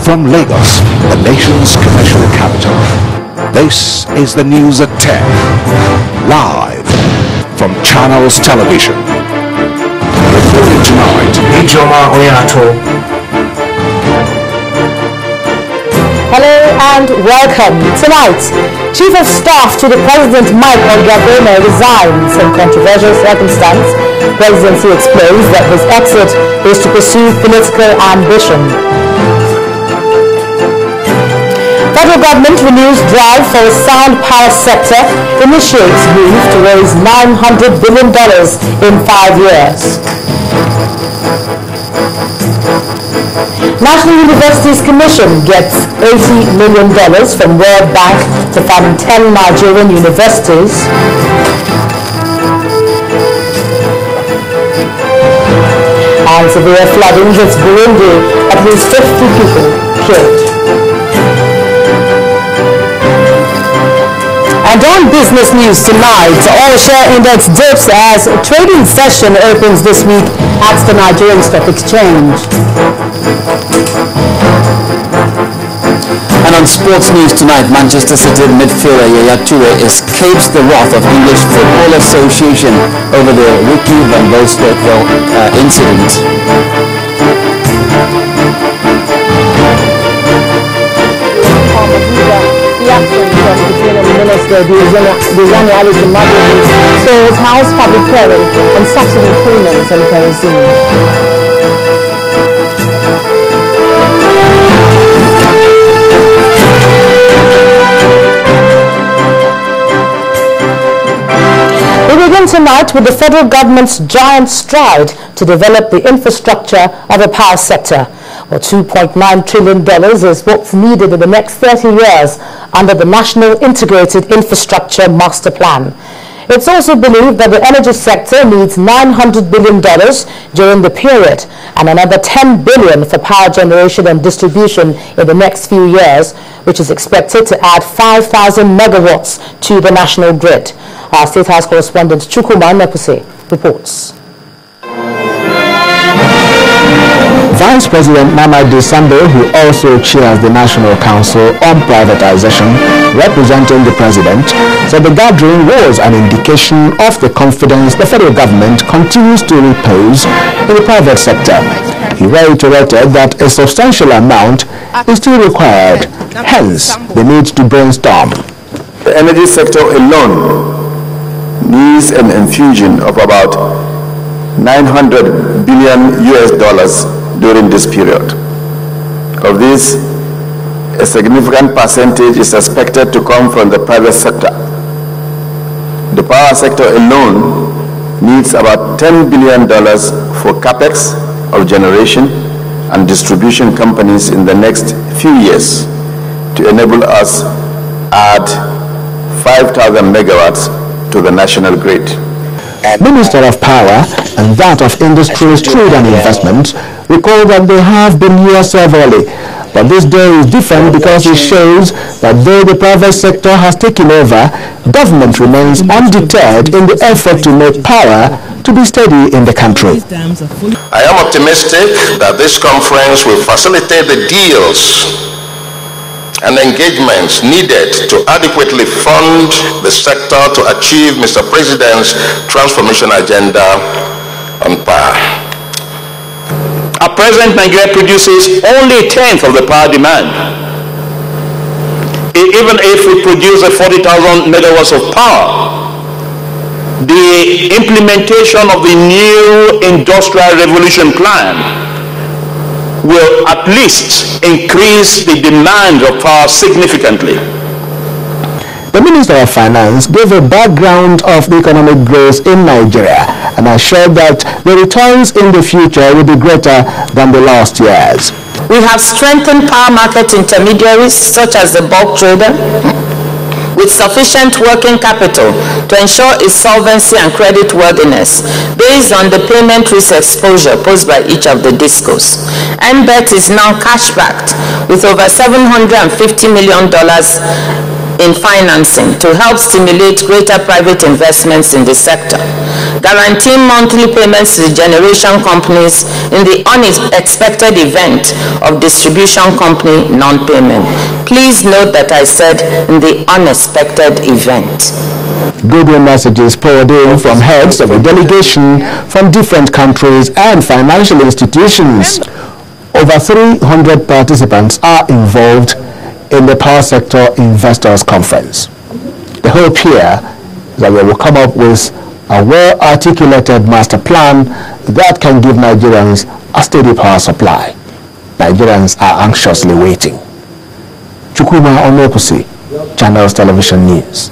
From Lagos, the nation's commercial capital, this is the news at 10, live from Channels Television. Reporting tonight, Ijoma Oyato. Hello and welcome. Tonight, Chief of Staff to the President Mike Obiagweme resigns in controversial circumstance. Presidency explains that his exit is to pursue political ambition. Federal government renews drive for a sound power sector, initiates move to raise $900 billion in 5 years. National Universities Commission gets $80 million from World Bank to fund 10 Nigerian universities. And severe flooding hits Burundi, at least 50 people killed. And on business news tonight, oil share index dips as trading session opens this week at the Nigerian Stock Exchange. And on sports news tonight, Manchester City midfielder Yaya Toure escapes the wrath of English Football Association over the Ricky van Wolfswinkel incident. Minister Dizani Ali Kimadi says house public hearing on subsidy payments and kerosene. We begin tonight with the federal government's giant stride to develop the infrastructure of the power sector. Well, $2.9 trillion is what's needed in the next 30 years under the National Integrated Infrastructure Master Plan. It's also believed that the energy sector needs $900 billion during the period and another $10 billion for power generation and distribution in the next few years, which is expected to add 5,000 megawatts to the national grid. Our State House correspondent Chukwuma Nepuse reports. Vice President Mamadi Sambo, who also chairs the National Council on Privatization, representing the President, said the gathering was an indication of the confidence the federal government continues to repose in the private sector. He reiterated that a substantial amount is still required, hence the need to brainstorm. The energy sector alone needs an infusion of about $900 billion during this period. Of this, a significant percentage is expected to come from the private sector. The power sector alone needs about $10 billion for capex of generation and distribution companies in the next few years to enable us add 5,000 megawatts to the national grid. Minister of Power and that of Industries, Trade and Investment recall that they have been here severally. But this day is different because it shows that though the private sector has taken over, government remains undeterred in the effort to make power to be steady in the country. I am optimistic that this conference will facilitate the deals and engagements needed to adequately fund the sector to achieve Mr. President's transformation agenda on power. At present, Nigeria produces only a tenth of the power demand. Even if we produce 40,000 megawatts of power, the implementation of the new Industrial Revolution Plan will at least increase the demand of power significantly. The Minister of Finance gave a background of the economic growth in Nigeria and assured that the returns in the future will be greater than the last years. We have strengthened power market intermediaries such as the bulk trader with sufficient working capital to ensure its solvency and credit worthiness based on the payment risk exposure posed by each of the discos. NBET is now cash-backed with over $750 million in financing to help stimulate greater private investments in the sector, guaranteeing monthly payments to the generation companies in the unexpected event of distribution company non-payment. Please note that I said in the unexpected event. Goodwill messages poured in from heads of a delegation from different countries and financial institutions. Over 300 participants are involved in the Power Sector Investors Conference. The hope here is that we will come up with a well-articulated master plan that can give Nigerians a steady power supply. Nigerians are anxiously waiting. Chukwuma Onopusi, Channels Television News.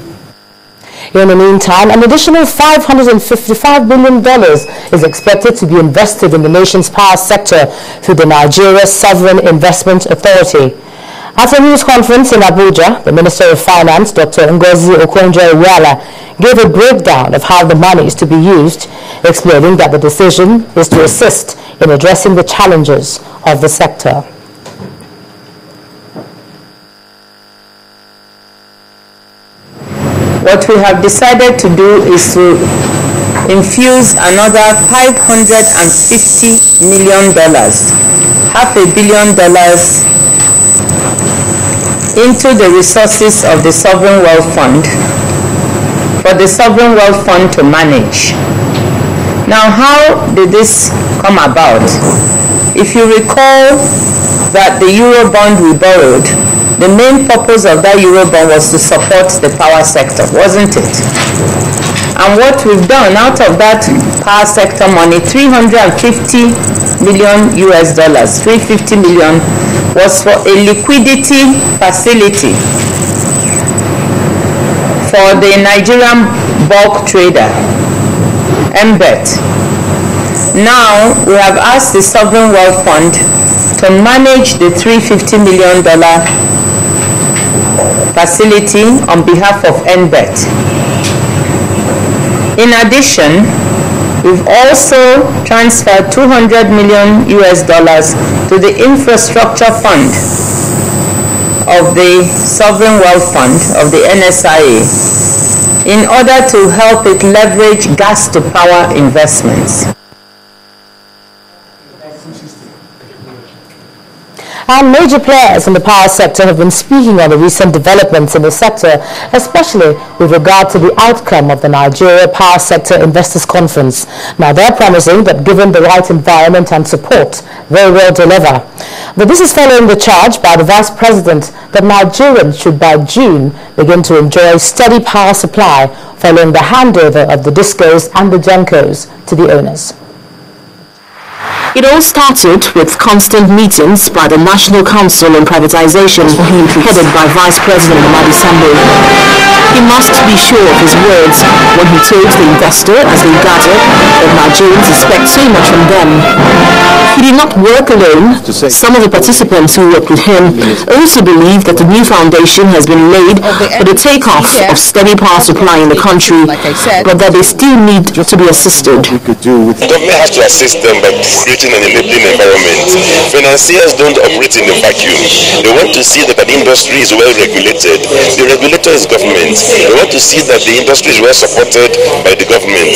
In the meantime, an additional $555 billion is expected to be invested in the nation's power sector through the Nigeria Sovereign Investment Authority. At a news conference in Abuja, the Minister of Finance, Dr. Ngozi Okonjo-Iweala, gave a breakdown of how the money is to be used, explaining that the decision is to assist in addressing the challenges of the sector. What we have decided to do is to infuse another $550 million, $500 million into the resources of the Sovereign Wealth Fund for the Sovereign Wealth Fund to manage. Now, how did this come about? If you recall that the Eurobond we borrowed, the main purpose of that Eurobond was to support the power sector, wasn't it? And what we've done out of that power sector money, $350 million, $350 million, was for a liquidity facility for the Nigerian bulk trader, MBET. Now, we have asked the Sovereign Wealth Fund to manage the $350 million facility on behalf of NBET. In addition, we've also transferred $200 million to the infrastructure fund of the Sovereign Wealth Fund of the NSIA in order to help it leverage gas to power investments. And major players in the power sector have been speaking on the recent developments in the sector, especially with regard to the outcome of the Nigeria Power Sector Investors Conference. Now, they're promising that given the right environment and support, they will deliver. But this is following the charge by the Vice President that Nigerians should by June begin to enjoy steady power supply following the handover of the DISCOs and the GENCOs to the owners. It all started with constant meetings by the National Council on Privatization, headed by Vice President Mamadi Sambo. He must be sure of his words when he told the investor as they gathered that Nigerians expect so much from them. He did not work alone. Some of the participants who worked with him also believe that the new foundation has been laid for the takeoff of steady power supply in the country, but that they still need to be assisted. The government has to assist them by creating an enabling environment. Financiers don't operate in a vacuum. They want to see that the industry is well regulated. The regulator is government. They want to see that the industry is well supported by the government.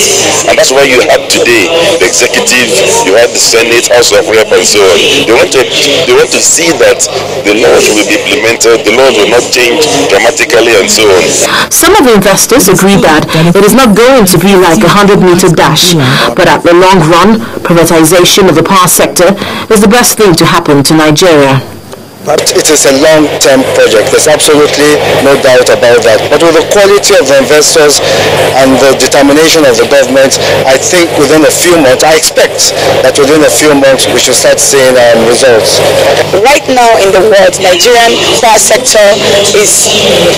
And that's why you have today the executive, you have the Senate, House of Rep, and so on. They want to see that the laws will be implemented, the laws will not change dramatically, and so on. Some of the investors agree that it is not going to be like a 100-meter dash, but at the long run, privatization of the power sector is the best thing to happen to Nigeria. But it is a long-term project. There's absolutely no doubt about that. But with the quality of the investors and the determination of the government, I think within a few months, I expect that within a few months, we should start seeing results. Right now in the world, Nigerian power sector is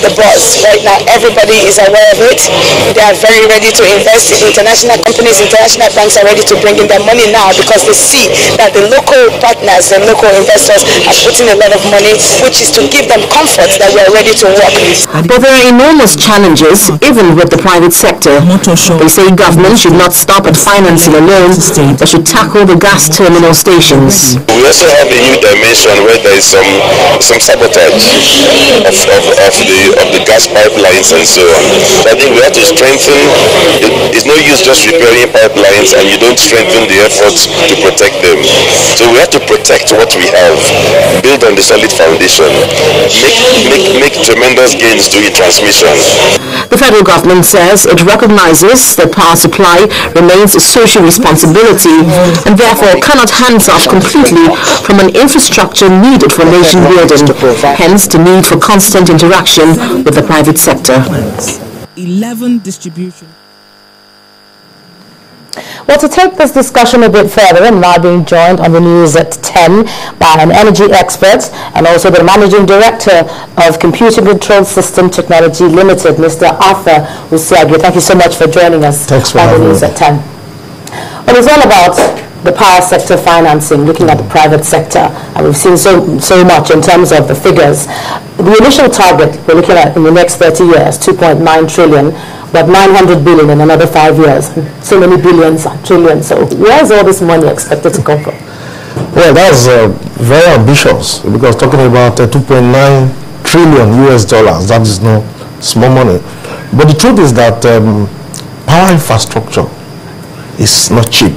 the boss. Right now, everybody is aware of it. They are very ready to invest. International companies, international banks are ready to bring in their money now because they see that the local partners, the local investors are putting a lot of of money, which is to give them comfort that we are ready to work. But there are enormous challenges, even with the private sector. They say government should not stop at financing alone, but should tackle the gas terminal stations. We also have a new dimension where there is some sabotage of the gas pipelines and so on. So I think we have to strengthen. It's no use just repairing pipelines and you don't strengthen the efforts to protect them. So we have to protect what we have, build on the solid foundation, make tremendous gains to e-transmission. The federal government says it recognizes that power supply remains a social responsibility and therefore cannot hands off completely from an infrastructure needed for nation building, hence the need for constant interaction with the private sector. 11 distribution. Well, to take this discussion a bit further, I'm now being joined on the news at 10 by an energy expert and also the Managing Director of Computer Control System Technology Limited, Mr. Arthur Usiagwe. Thank you so much for joining us. Thanks for by the news at 10. Well, it's all about the power sector financing, looking at the private sector, and we've seen so much in terms of the figures. The initial target we're looking at in the next 30 years, 2.9 trillion, but 900 billion in another 5 years. So many billions and trillions. So where is all this money expected to come from? Well, that's very ambitious, because talking about 2.9 trillion US dollars, that is no small money. But the truth is that power infrastructure is not cheap.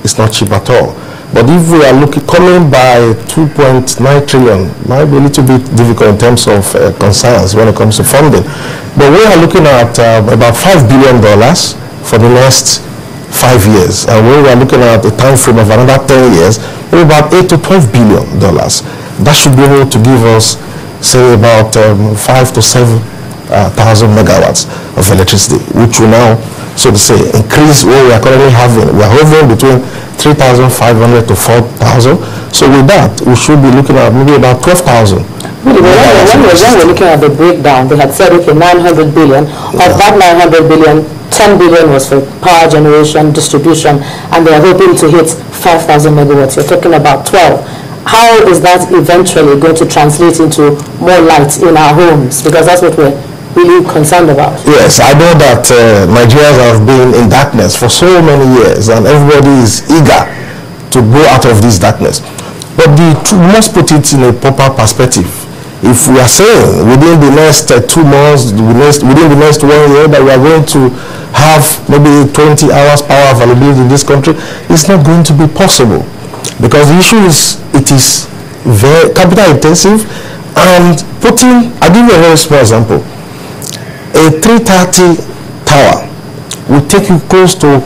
It's not cheap at all. But if we are coming by 2.9 trillion, might be a little bit difficult in terms of concerns when it comes to funding. But we are looking at about $5 billion for the next 5 years. And we are looking at a time frame of another 10 years, maybe about $8 to $12 billion. That should be able to give us, say, about 5 to 7 thousand megawatts of electricity, which will now, so to say, increase what we are currently having. We are hovering between 3,500 to 4,000. So with that, we should be looking at maybe about 12,000. When we're looking at the breakdown, they had said, okay, 900 billion. Of that 900 billion, 10 billion was for power generation, distribution, and they are hoping to hit 5,000 megawatts. You're talking about 12. How is that eventually going to translate into more light in our homes? Because that's what we're really concerned about. Yes, I know that Nigerians have been in darkness for so many years, and everybody is eager to go out of this darkness. But we must put it in a proper perspective. If we are saying within the next 2 months, within the next 1 year, that we are going to have maybe 20 hours power availability in this country, it's not going to be possible, because the issue is it is very capital intensive. And I'll give you a very small example. A 330 tower will take you close to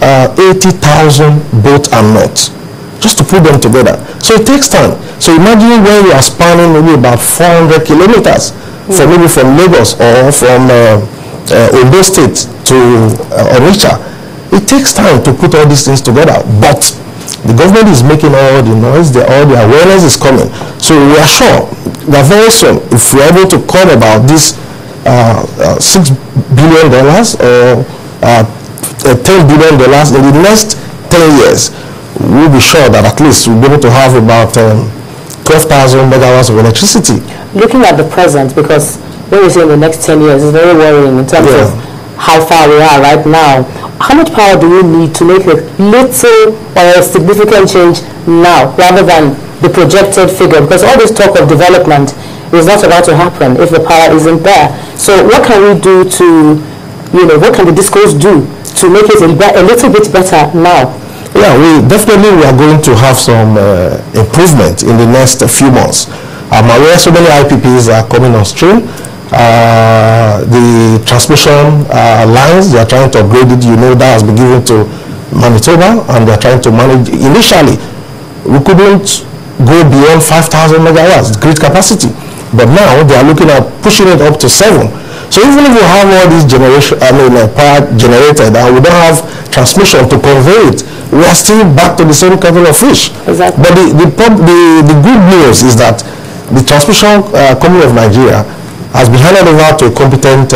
80,000 bolts and nuts just to put them together. So it takes time. So imagine when you are spanning maybe about 400 kilometers from Lagos or from Ondo State to Onitsha. It takes time to put all these things together. But the government is making all the noise, all the awareness is coming. So we are sure that very soon, if we are able to come about this $6 billion or $10 billion in the next 10 years, we'll be sure that at least we'll be able to have about 12,000 megawatts of electricity. Looking at the present, because when we say in the next 10 years, it's very worrying in terms of how far we are right now. How much power do we need to make a little or a significant change now, rather than the projected figure? Because all this talk of development is not about to happen if the power isn't there. So what can we do to, what can the discos do to make it a little bit better now? Yeah, we are going to have some improvement in the next few months. I'm aware so many IPPs are coming on stream. The transmission lines, they are trying to upgrade it. That has been given to Manitoba, and they are trying to manage. Initially, we couldn't go beyond 5,000 megawatts grid capacity, but now they are looking at pushing it up to 7. So even if we have all these power generated and we don't have transmission to convey it, we are still back to the same kettle of fish. Exactly. But the good news is that the Transmission Company of Nigeria has been handed over to a competent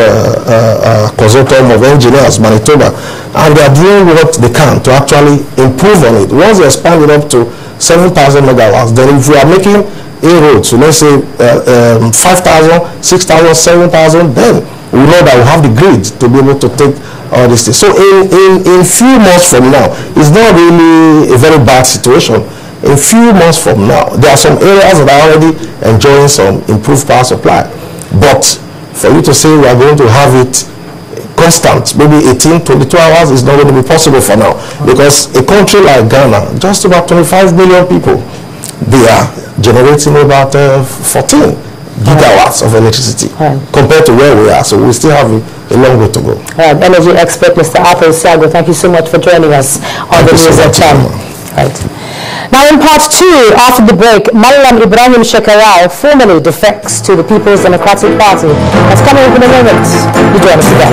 consortium of engineers, Manitoba, and they are doing what they can to actually improve on it. Once they expand it up to 7,000 megawatts, then if we are making inroads, so let's say 5,000, 6,000, 7,000, then we know that we have the grid to be able to take all these things. So in few months from now, it's not really a very bad situation. In few months from now, there are some areas that are already enjoying some improved power supply. But for you to say we are going to have it constant, maybe 18, 22 hours is not going to be possible for now. Because a country like Ghana, just about 25 million people, they are generating about 14 gigawatts of electricity compared to where we are. So we still have a long way to go. Energy expert Mr. Arthur Siago, thank you so much for joining us on the News at 10. Now in part 2, after the break, Malam Ibrahim Shekarau formally defects to the People's Democratic Party. That's coming up in a moment. You join us again.